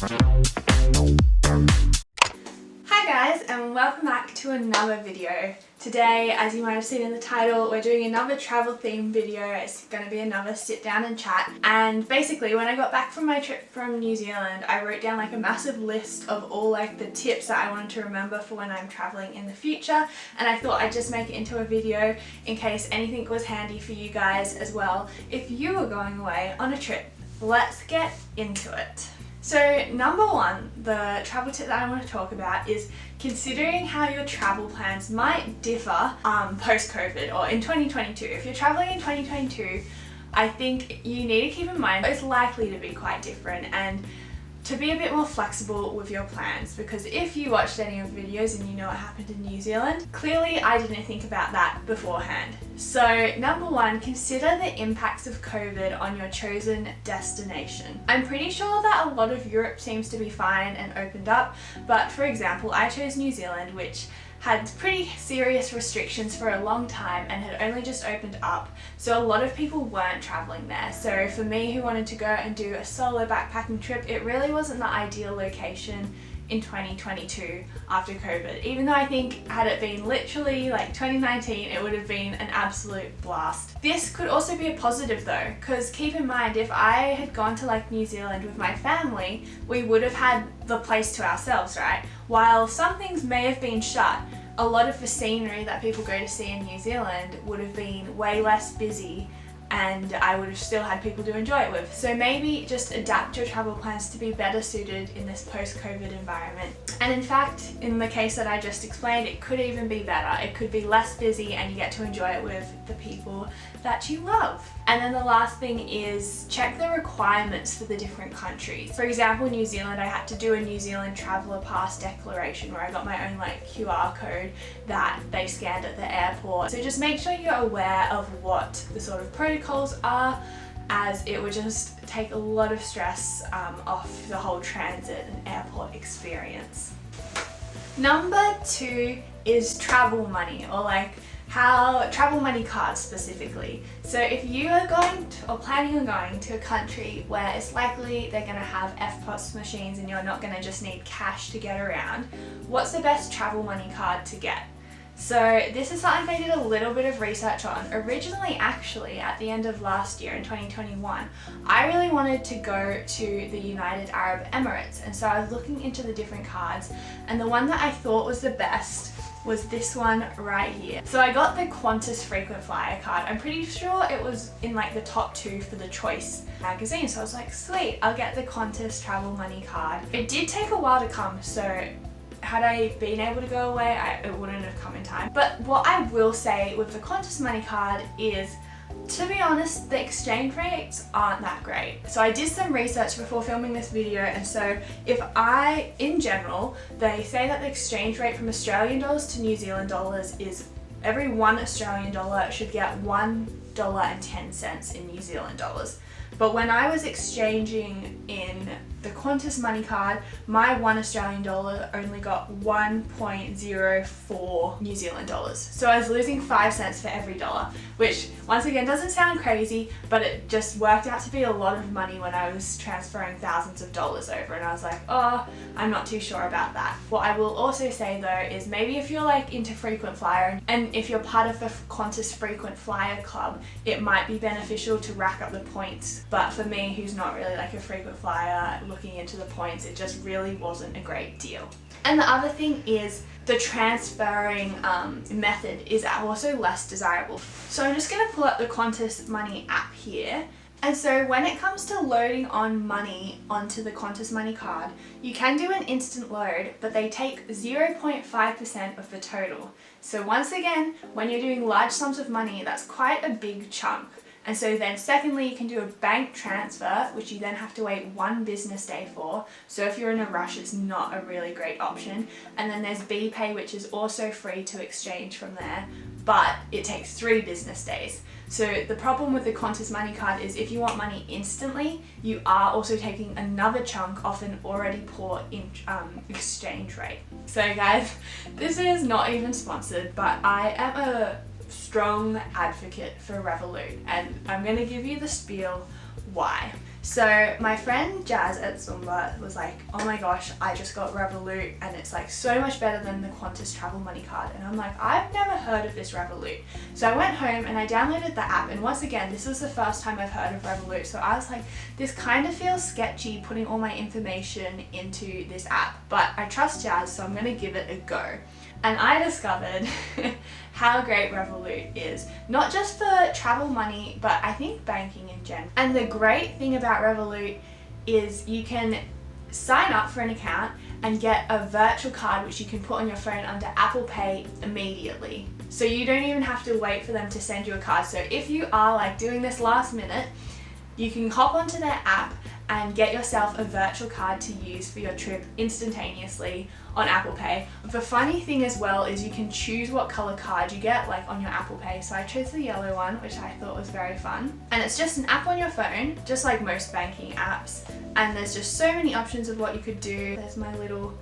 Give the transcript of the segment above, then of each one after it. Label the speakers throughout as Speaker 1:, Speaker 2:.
Speaker 1: Hi guys, and welcome back to another video. Today, as you might have seen in the title, we're doing another travel themed video. It's going to be another sit down and chat. And basically, when I got back from my trip from New Zealand, I wrote down like a massive list of all like the tips that I wanted to remember for when I'm traveling in the future. And I thought I'd just make it into a video in case anything was handy for you guys as well if you were going away on a trip. Let's get into it. So number one, the travel tip that I want to talk about is considering how your travel plans might differ post-COVID or in 2022. If you're traveling in 2022, I think you need to keep in mind it's likely to be quite different and to be a bit more flexible with your plans, because if you watched any of the videos and you know what happened in New Zealand, clearly I didn't think about that beforehand. So number one, consider the impacts of COVID on your chosen destination. I'm pretty sure that a lot of Europe seems to be fine and opened up, but for example, I chose New Zealand, which had pretty serious restrictions for a long time and had only just opened up, so a lot of people weren't traveling there. So for me, who wanted to go and do a solo backpacking trip, it really wasn't the ideal location in 2022 after COVID, even though I think had it been literally like 2019, it would have been an absolute blast. This could also be a positive though, because keep in mind, if I had gone to like New Zealand with my family, we would have had the place to ourselves, right? While some things may have been shut, a lot of the scenery that people go to see in New Zealand would have been way less busy and I would have still had people to enjoy it with. So maybe just adapt your travel plans to be better suited in this post-COVID environment. And in fact, in the case that I just explained, it could even be better. It could be less busy and you get to enjoy it with the people that you love. And then the last thing is check the requirements for the different countries. For example, New Zealand, I had to do a New Zealand Traveller Pass declaration where I got my own like QR code that they scanned at the airport. So just make sure you're aware of what the sort of protocols are, as it would just take a lot of stress off the whole transit and airport experience. Number two is travel money, or like how travel money cards specifically. So if you are going to, or planning on going to a country where it's likely they're going to have EFTPOS machines and you're not going to just need cash to get around, what's the best travel money card to get? So this is something I did a little bit of research on. Originally, actually, at the end of last year in 2021, I really wanted to go to the United Arab Emirates, and so I was looking into the different cards, and the one that I thought was the best was this one right here. So I got the Qantas frequent flyer card. I'm pretty sure it was in like the top 2 for the Choice magazine, so I was like, sweet, I'll get the Qantas travel money card. It did take a while to come, so had I been able to go away, it wouldn't have come in time. But what I will say with the Qantas money card is, to be honest, the exchange rates aren't that great. So I did some research before filming this video, and so in general, they say that the exchange rate from Australian dollars to New Zealand dollars is every 1 Australian dollar should get $1.10 in New Zealand dollars. But when I was exchanging in the Qantas money card, my 1 Australian dollar only got 1.04 New Zealand dollars. So I was losing 5 cents for every dollar, which once again doesn't sound crazy, but it just worked out to be a lot of money when I was transferring thousands of dollars over, and I was like, oh, I'm not too sure about that. What I will also say though is maybe if you're like into frequent flyer, and if you're part of the Qantas frequent flyer club, it might be beneficial to rack up the points. But for me, who's not really like a frequent flyer, looking into the points, it just really wasn't a great deal. And the other thing is the transferring method is also less desirable. So I'm just going to pull up the Qantas Money app here. And so when it comes to loading on money onto the Qantas Money card, you can do an instant load, but they take 0.5% of the total. So once again, when you're doing large sums of money, that's quite a big chunk. And so then secondly, you can do a bank transfer, which you then have to wait 1 business day for. So if you're in a rush, it's not a really great option. And then there's BPay, which is also free to exchange from there, but it takes 3 business days. So the problem with the Qantas Money card is if you want money instantly, you are also taking another chunk off an already poor exchange rate. So guys, this is not even sponsored, but I am a strong advocate for Revolut, and I'm going to give you the spiel why. So my friend Jazz at Zumba was like, oh my gosh, I just got Revolut and it's like so much better than the Qantas travel money card. And I'm like, I've never heard of this Revolut. So I went home and I downloaded the app, and once again, this was the first time I've heard of Revolut. So I was like, this kind of feels sketchy putting all my information into this app, but I trust Jazz, so I'm gonna give it a go. And I discovered how great Revolut is, not just for travel money, but I think banking in general. And the great thing about Revolut is you can sign up for an account and get a virtual card which you can put on your phone under Apple Pay immediately. So you don't even have to wait for them to send you a card. So if you are like doing this last minute, you can hop onto their app and get yourself a virtual card to use for your trip instantaneously on Apple Pay. The funny thing as well is you can choose what color card you get, like on your Apple Pay. So I chose the yellow one, which I thought was very fun. And it's just an app on your phone, just like most banking apps. And there's just so many options of what you could do. There's my little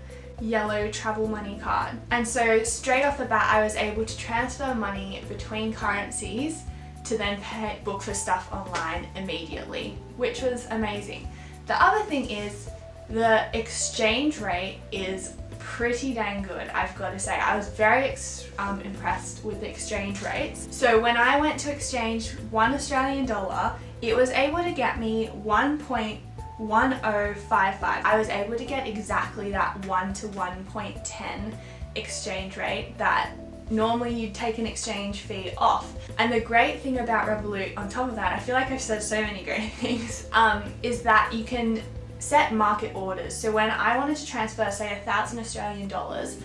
Speaker 1: yellow travel money card. And so straight off the bat, I was able to transfer money between currencies to then book for stuff online immediately, which was amazing. The other thing is the exchange rate is pretty dang good, I've got to say. I was very impressed with the exchange rates. So when I went to exchange $1 Australian dollar, it was able to get me 1.1055. I was able to get exactly that 1 to 1.10 exchange rate that normally you'd take an exchange fee off. And the great thing about Revolut, on top of that, I feel like I've said so many great things, is that you can set market orders. So when I wanted to transfer, say, 1,000 Australian dollars,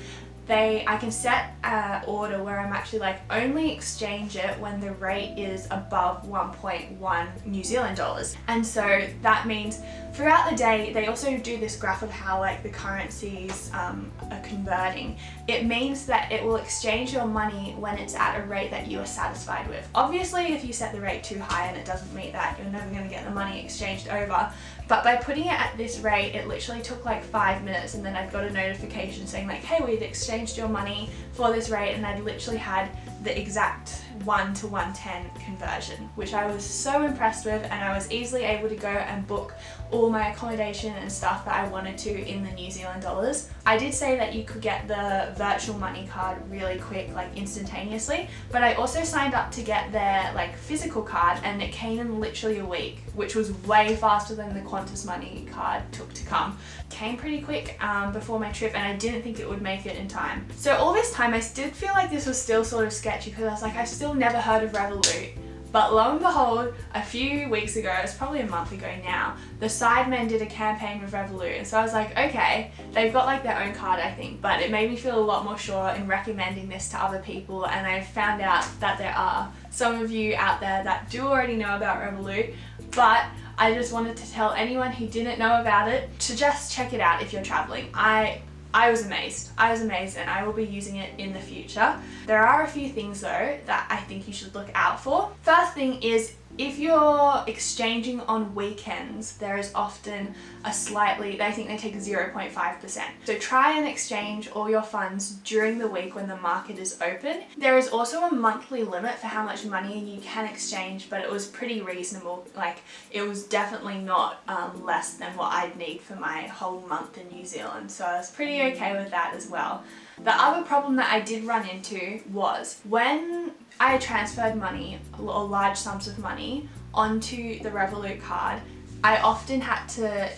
Speaker 1: I can set an order where I'm actually like only exchange it when the rate is above 1.1 New Zealand dollars. And so that means throughout the day, they also do this graph of how like the currencies are converting. It means that it will exchange your money when it's at a rate that you are satisfied with. Obviously, if you set the rate too high and it doesn't meet that, you're never going to get the money exchanged over. But by putting it at this rate, it literally took like 5 minutes, and then I'd got a notification saying like, hey, we'd exchanged your money for this rate, and I'd literally had the exact 1 to 110 conversion, which I was so impressed with, and I was easily able to go and book all my accommodation and stuff that I wanted to in the New Zealand dollars. I did say that you could get the virtual money card really quick, like instantaneously, but I also signed up to get their like physical card, and it came in literally a week, which was way faster than the Qantas money card took to come. Came pretty quick before my trip, and I didn't think it would make it in time. So all this time I did feel like this was still sort of sketchy, because I was like, I've still never heard of Revolut. But lo and behold, a few weeks ago, it's probably a month ago now, the Sidemen did a campaign with Revolut, and so I was like, okay, they've got like their own card, I think, but it made me feel a lot more sure in recommending this to other people, and I found out that there are some of you out there that do already know about Revolut, but I just wanted to tell anyone who didn't know about it to just check it out if you're traveling. I was amazed. I was amazed, and I will be using it in the future. There are a few things though that I think you should look out for. First thing is, if you're exchanging on weekends, there is often a I think they take 0.5%. So try and exchange all your funds during the week when the market is open. There is also a monthly limit for how much money you can exchange, but it was pretty reasonable. Like, it was definitely not less than what I'd need for my whole month in New Zealand. So I was pretty okay with that as well. The other problem that I did run into was when I transferred money, or large sums of money, onto the Revolut card, I often had to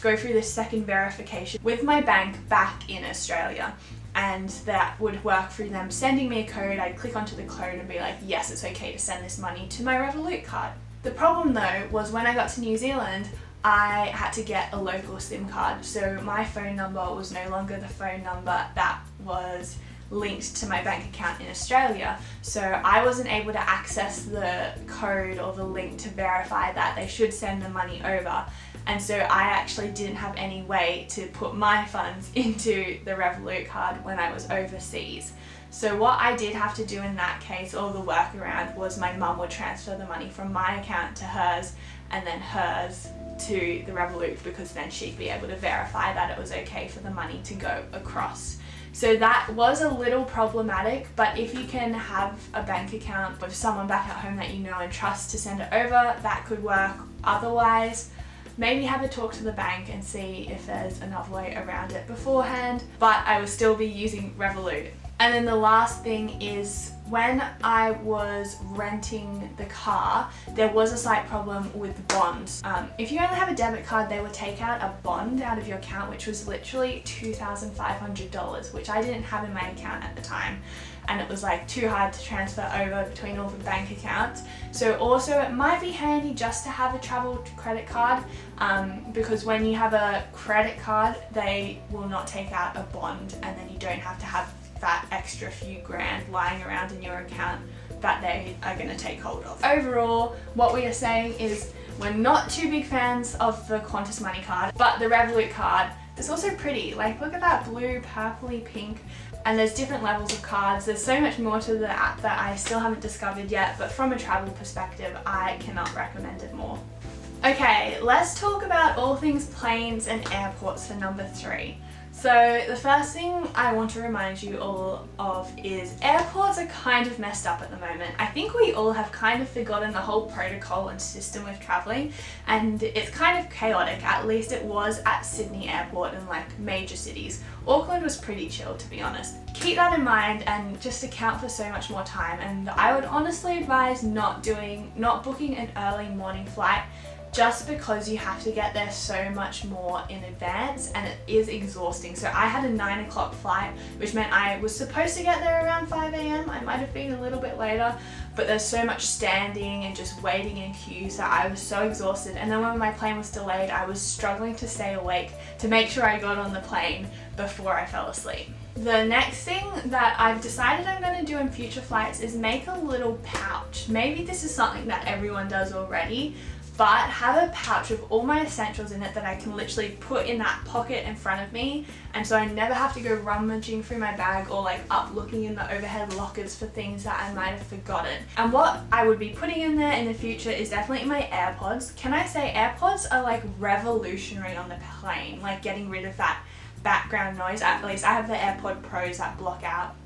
Speaker 1: go through this second verification with my bank back in Australia, and that would work through them sending me a code. I'd click onto the code and be like, yes, it's okay to send this money to my Revolut card. The problem though was when I got to New Zealand, I had to get a local SIM card, so my phone number was no longer the phone number that was linked to my bank account in Australia, so I wasn't able to access the code or the link to verify that they should send the money over, and so I actually didn't have any way to put my funds into the Revolut card when I was overseas. So what I did have to do in that case, or the workaround, was my mum would transfer the money from my account to hers, and then hers to the Revolut, because then she'd be able to verify that it was okay for the money to go across. So that was a little problematic, but if you can have a bank account with someone back at home that you know and trust to send it over, that could work. Otherwise, maybe have a talk to the bank and see if there's another way around it beforehand, but I would still be using Revolut. And then the last thing is, when I was renting the car, there was a slight problem with bonds. If you only have a debit card, they would take out a bond out of your account, which was literally $2,500, which I didn't have in my account at the time. And it was like too hard to transfer over between all the bank accounts. So also it might be handy just to have a travel credit card, because when you have a credit card, they will not take out a bond, and then you don't have to have that extra few grand lying around in your account that they are going to take hold of. Overall, what we are saying is we're not too big fans of the Qantas Money card, but the Revolut card is also pretty. Like, look at that blue, purpley, pink, and there's different levels of cards. There's so much more to the app that I still haven't discovered yet, but from a travel perspective, I cannot recommend it more. Okay, let's talk about all things planes and airports for number 3. So the first thing I want to remind you all of is airports are kind of messed up at the moment. I think we all have kind of forgotten the whole protocol and system with travelling, and it's kind of chaotic. At least it was at Sydney Airport and like major cities. Auckland was pretty chill, to be honest. Keep that in mind and just account for so much more time, and I would honestly advise not booking an early morning flight, just because you have to get there so much more in advance and it is exhausting. So I had a 9 o'clock flight, which meant I was supposed to get there around 5 a.m. I might have been a little bit later, but there's so much standing and just waiting in queues that I was so exhausted. And then when my plane was delayed, I was struggling to stay awake to make sure I got on the plane before I fell asleep. The next thing that I've decided I'm going to do in future flights is make a little pouch. Maybe this is something that everyone does already, but have a pouch with all my essentials in it that I can literally put in that pocket in front of me, and so I never have to go rummaging through my bag or like up looking in the overhead lockers for things that I might have forgotten. And what I would be putting in there in the future is definitely my AirPods. Can I say AirPods are like revolutionary on the plane, like getting rid of that background noise. At least I have the AirPod Pros that block out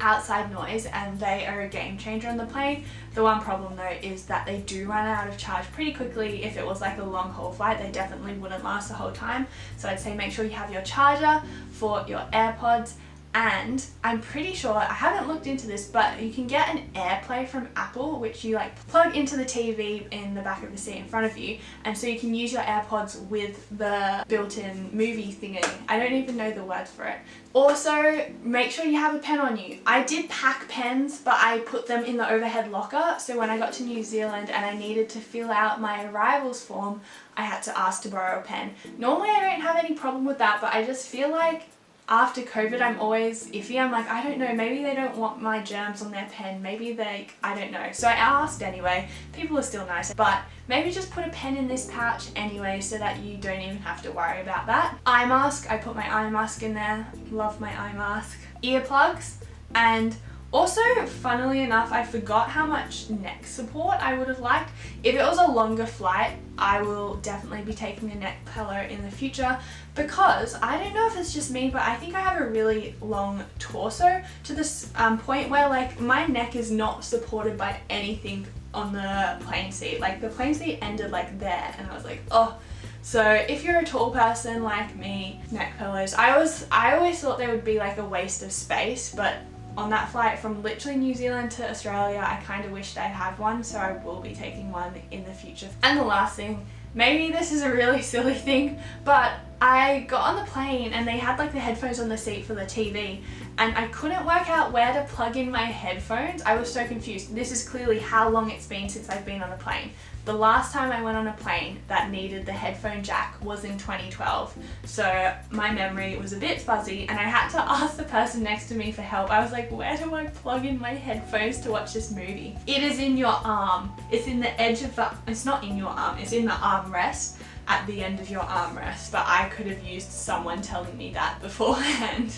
Speaker 1: outside noise, and they are a game changer on the plane. The one problem though is that they do run out of charge pretty quickly. If it was like a long haul flight, they definitely wouldn't last the whole time. So I'd say make sure you have your charger for your AirPods. And I'm pretty sure, I haven't looked into this, but you can get an AirPlay from Apple, which you like plug into the TV in the back of the seat in front of you, and so you can use your AirPods with the built-in movie thingy. I don't even know the word for it. Also, make sure you have a pen on you. I did pack pens, but I put them in the overhead locker, so when I got to New Zealand and I needed to fill out my arrivals form, I had to ask to borrow a pen. Normally I don't have any problem with that, but I just feel like after COVID, I'm always iffy. I'm like, I don't know, maybe they don't want my germs on their pen. Maybe they, I don't know. So I asked anyway. People are still nice, but maybe just put a pen in this pouch anyway so that you don't even have to worry about that. Eye mask, I put my eye mask in there. Love my eye mask. Earplugs, and also, funnily enough, I forgot how much neck support I would have liked. If it was a longer flight, I will definitely be taking a neck pillow in the future, because I don't know if it's just me, but I think I have a really long torso to this point where like my neck is not supported by anything on the plane seat. Like the plane seat ended like there, and I was like, oh. So if you're a tall person like me, neck pillows. I always thought they would be like a waste of space, but on that flight from literally New Zealand to Australia, I kind of wished I had one, so I will be taking one in the future. And the last thing, maybe this is a really silly thing, but I got on the plane and they had like the headphones on the seat for the TV, and I couldn't work out where to plug in my headphones. I was so confused. This is clearly how long it's been since I've been on a plane. The last time I went on a plane that needed the headphone jack was in 2012, so my memory was a bit fuzzy and I had to ask the person next to me for help. I was like, where do I plug in my headphones to watch this movie? It is in your arm. It's in the edge of the, it's not in your arm, it's in the armrest, at the end of your armrest, but I could have used someone telling me that beforehand.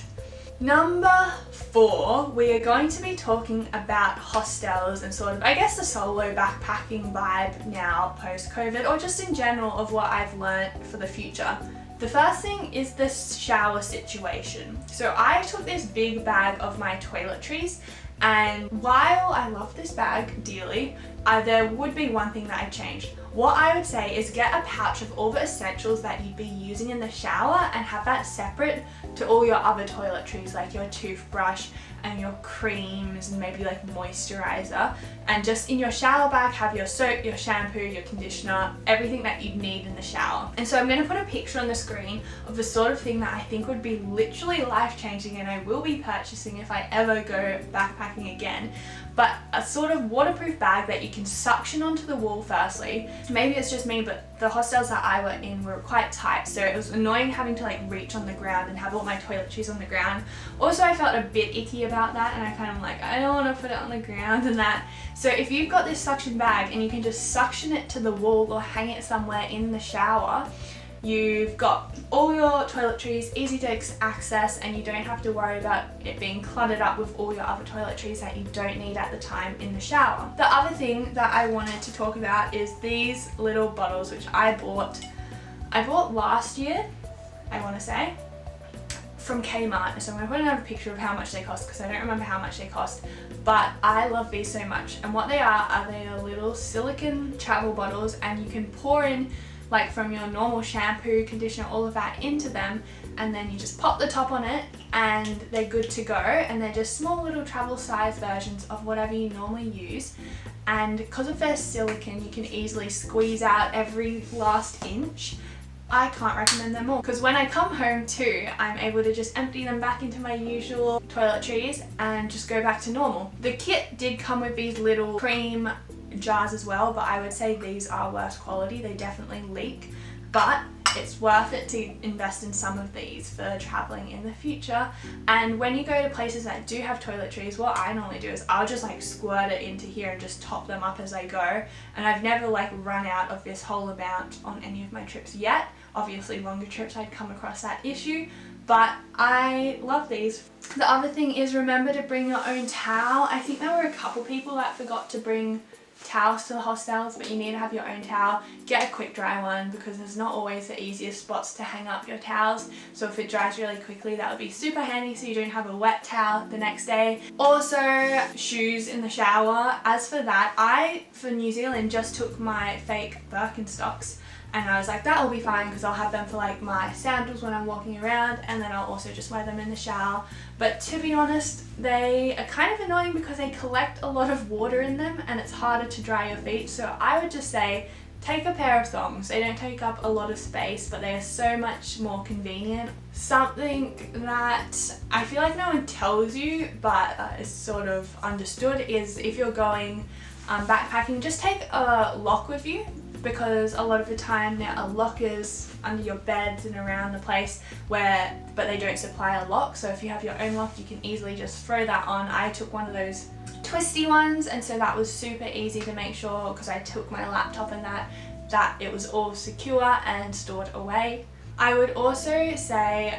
Speaker 1: Number 4, we are going to be talking about hostels and sort of, I guess, the solo backpacking vibe now post-COVID, or just in general of what I've learned for the future. The first thing is the shower situation. So I took this big bag of my toiletries, and while I love this bag dearly, there would be one thing that I changed. what I would say is get a pouch of all the essentials that you'd be using in the shower and have that separate to all your other toiletries, like your toothbrush and your creams and maybe like moisturizer. And just in your shower bag have your soap, your shampoo, your conditioner, everything that you'd need in the shower. And so I'm going to put a picture on the screen of the sort of thing that I think would be literally life-changing and I will be purchasing if I ever go backpacking again. But a sort of waterproof bag that you can suction onto the wall firstly. Maybe it's just me, but the hostels that I were in were quite tight, so it was annoying having to like reach on the ground and have all my toiletries on the ground. Also, I felt a bit icky about that, and I kind of like, I don't want to put it on the ground and that. So if you've got this suction bag and you can just suction it to the wall or hang it somewhere in the shower, you've got all your toiletries easy to access and you don't have to worry about it being cluttered up with all your other toiletries that you don't need at the time in the shower. The other thing that I wanted to talk about is these little bottles which I bought last year, I want to say, from Kmart. So I'm going to put another picture of how much they cost because I don't remember how much they cost, but I love these so much. And what they are they are little silicone travel bottles, and you can pour in like from your normal shampoo, conditioner, all of that into them, and then you just pop the top on it and they're good to go. And they're just small little travel size versions of whatever you normally use, and because of their silicone you can easily squeeze out every last inch. I can't recommend them more because when I come home too, I'm able to just empty them back into my usual toiletries and just go back to normal. The kit did come with these little cream jars as well, but I would say these are worse quality. They definitely leak, but it's worth it to invest in some of these for traveling in the future. And when you go to places that do have toiletries, what I normally do is I'll just like squirt it into here and just top them up as I go, and I've never like run out of this whole amount on any of my trips yet. Obviously longer trips I'd come across that issue, but I love these. The other thing is remember to bring your own towel. I think there were a couple people that forgot to bring towels to the hostels, but you need to have your own towel. Get a quick dry one because there's not always the easiest spots to hang up your towels, so if it dries really quickly that would be super handy so you don't have a wet towel the next day. Also shoes in the shower. As for that, I for New Zealand just took my fake Birkenstocks, and I was like, that will be fine because I'll have them for like my sandals when I'm walking around, and then I'll also just wear them in the shower. But to be honest, they are kind of annoying because they collect a lot of water in them and it's harder to dry your feet. So I would just say take a pair of thongs. They don't take up a lot of space, but they are so much more convenient. Something that I feel like no one tells you but is sort of understood is if you're going backpacking, just take a lock with you, because a lot of the time there are lockers under your beds and around the place but they don't supply a lock. So if you have your own lock, you can easily just throw that on. I took one of those twisty ones, and so that was super easy to make sure, because I took my laptop and that it was all secure and stored away. I would also say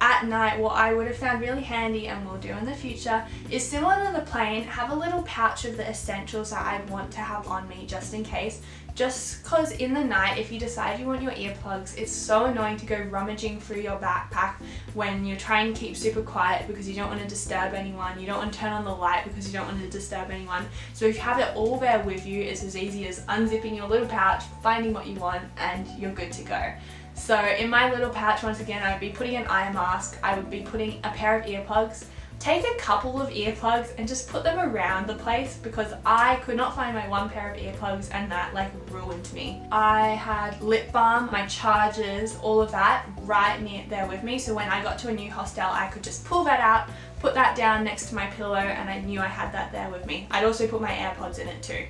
Speaker 1: at night, what I would have found really handy and will do in the future is similar to the plane, have a little pouch of the essentials that I'd want to have on me just in case. Just because in the night, if you decide you want your earplugs, it's so annoying to go rummaging through your backpack when you're trying to keep super quiet because you don't want to disturb anyone. You don't want to turn on the light because you don't want to disturb anyone. So if you have it all there with you, it's as easy as unzipping your little pouch, finding what you want, and you're good to go. So in my little pouch, once again, I would be putting an eye mask, I would be putting a pair of earplugs. Take a couple of earplugs and just put them around the place, because I could not find my one pair of earplugs and that like ruined me. I had lip balm, my chargers, all of that right near there with me, so when I got to a new hostel I could just pull that out, put that down next to my pillow, and I knew I had that there with me. I'd also put my AirPods in it too.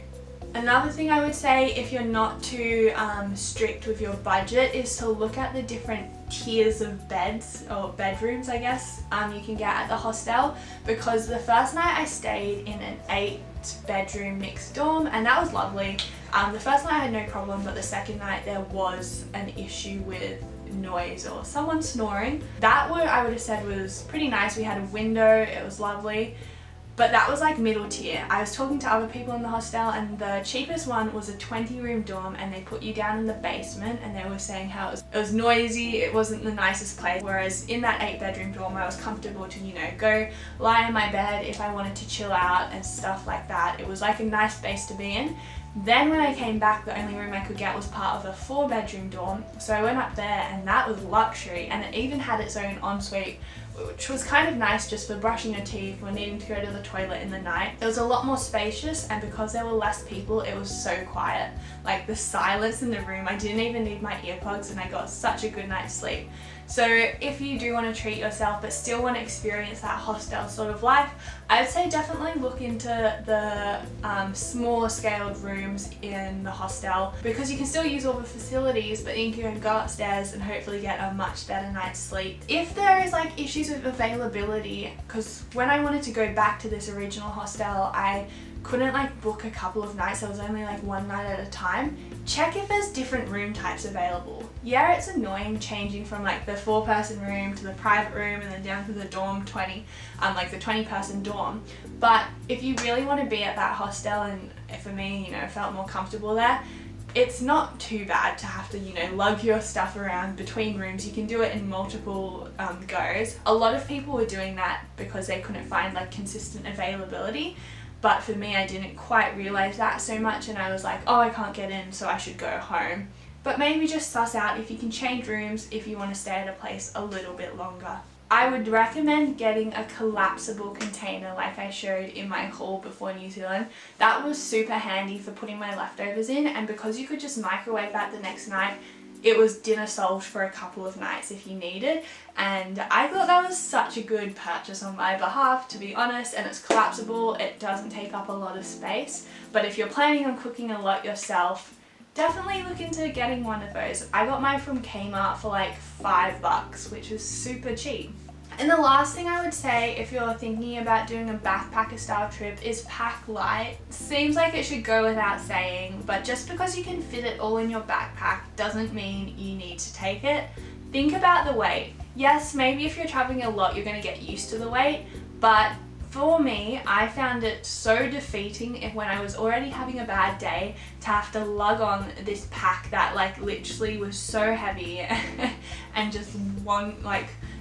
Speaker 1: Another thing I would say, if you're not too strict with your budget, is to look at the different tiers of beds, or bedrooms I guess, you can get at the hostel, because the first night I stayed in an 8-bedroom mixed dorm and that was lovely. The first night I had no problem, but the second night there was an issue with noise or someone snoring. That one I would have said was pretty nice. We had a window, it was lovely. But that was like middle tier. I was talking to other people in the hostel, and the cheapest one was a 20-room dorm, and they put you down in the basement, and they were saying how it was noisy, it wasn't the nicest place. Whereas in that 8-bedroom dorm I was comfortable to, you know, go lie in my bed if I wanted to chill out and stuff like that. It was like a nice space to be in. Then when I came back, the only room I could get was part of a 4-bedroom dorm, so I went up there and that was luxury, and it even had its own ensuite, which was kind of nice just for brushing your teeth or needing to go to the toilet in the night. It was a lot more spacious, and because there were less people, it was so quiet. Like the silence in the room, I didn't even need my earplugs and I got such a good night's sleep. So if you do want to treat yourself but still want to experience that hostel sort of life, I would say definitely look into the smaller scaled rooms in the hostel, because you can still use all the facilities, but then you can go upstairs and hopefully get a much better night's sleep. If there is like issues with availability, because when I wanted to go back to this original hostel, I couldn't like book a couple of nights, there was only like one night at a time. Check if there's different room types available. Yeah, it's annoying changing from like the 4-person room to the private room and then down to the dorm 20, like the 20-person dorm. But if you really want to be at that hostel, and for me, you know, felt more comfortable there, it's not too bad to have to, you know, lug your stuff around between rooms. You can do it in multiple goes. A lot of people were doing that because they couldn't find like consistent availability. But for me, I didn't quite realize that so much, and I was like, oh, I can't get in, so I should go home. But maybe just suss out if you can change rooms if you want to stay at a place a little bit longer. I would recommend getting a collapsible container like I showed in my haul before New Zealand. That was super handy for putting my leftovers in, and because you could just microwave that the next night, it was dinner solved for a couple of nights if you needed, and I thought that was such a good purchase on my behalf, to be honest. And it's collapsible, it doesn't take up a lot of space, but if you're planning on cooking a lot yourself, definitely look into getting one of those. I got mine from Kmart for like $5, which was super cheap. And the last thing I would say if you're thinking about doing a backpacker style trip is pack light. Seems like it should go without saying, but just because you can fit it all in your backpack doesn't mean you need to take it. Think about the weight. Yes, maybe if you're traveling a lot, you're going to get used to the weight, but for me, I found it so defeating when I was already having a bad day to have to lug on this pack that like literally was so heavy and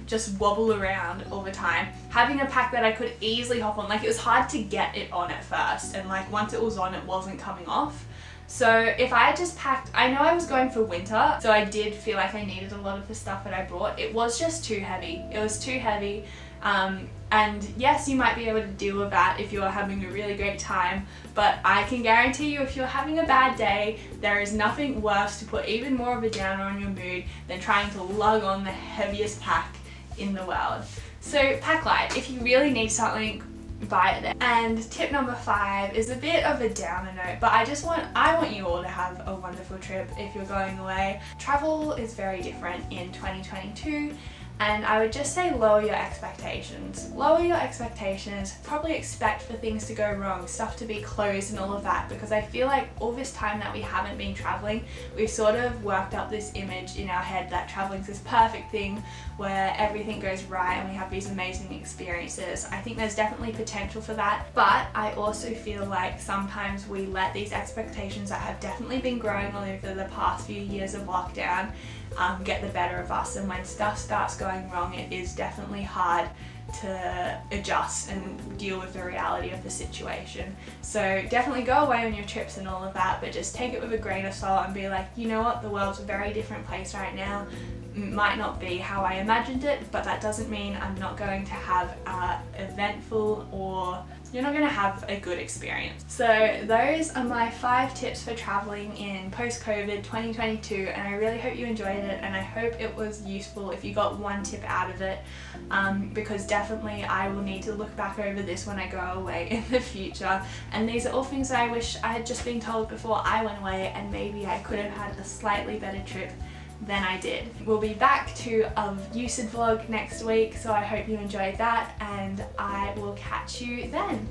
Speaker 1: just wobble around all the time. Having a pack that I could easily hop on, like it was hard to get it on at first, and like once it was on, it wasn't coming off. So if I had just packed, I know I was going for winter, so I did feel like I needed a lot of the stuff that I brought. It was just too heavy. It was too heavy. And yes, you might be able to deal with that if you're having a really great time, but I can guarantee you if you're having a bad day, there is nothing worse to put even more of a downer on your mood than trying to lug on the heaviest pack in the world. So pack light. If you really need something, buy it there. And tip number 5 is a bit of a downer note, but I want you all to have a wonderful trip if you're going away. Travel is very different in 2022. And I would just say lower your expectations. Lower your expectations, probably expect for things to go wrong, stuff to be closed and all of that, because I feel like all this time that we haven't been traveling, we've sort of worked up this image in our head that traveling's this perfect thing where everything goes right and we have these amazing experiences. I think there's definitely potential for that, but I also feel like sometimes we let these expectations that have definitely been growing over the past few years of lockdown get the better of us, and when stuff starts going wrong, it is definitely hard to adjust and deal with the reality of the situation. So definitely go away on your trips and all of that, but just take it with a grain of salt and be like, you know what, the world's a very different place right now. It might not be how I imagined it, but that doesn't mean I'm not going to have eventful, or you're not going to have a good experience. So those are my 5 tips for traveling in post-COVID 2022, and I really hope you enjoyed it, and I hope it was useful if you got one tip out of it, because definitely I will need to look back over this when I go away in the future, and these are all things that I wish I had just been told before I went away, and maybe I could have had a slightly better trip than I did. We'll be back to a Lucid vlog next week, so I hope you enjoyed that, and I will catch you then.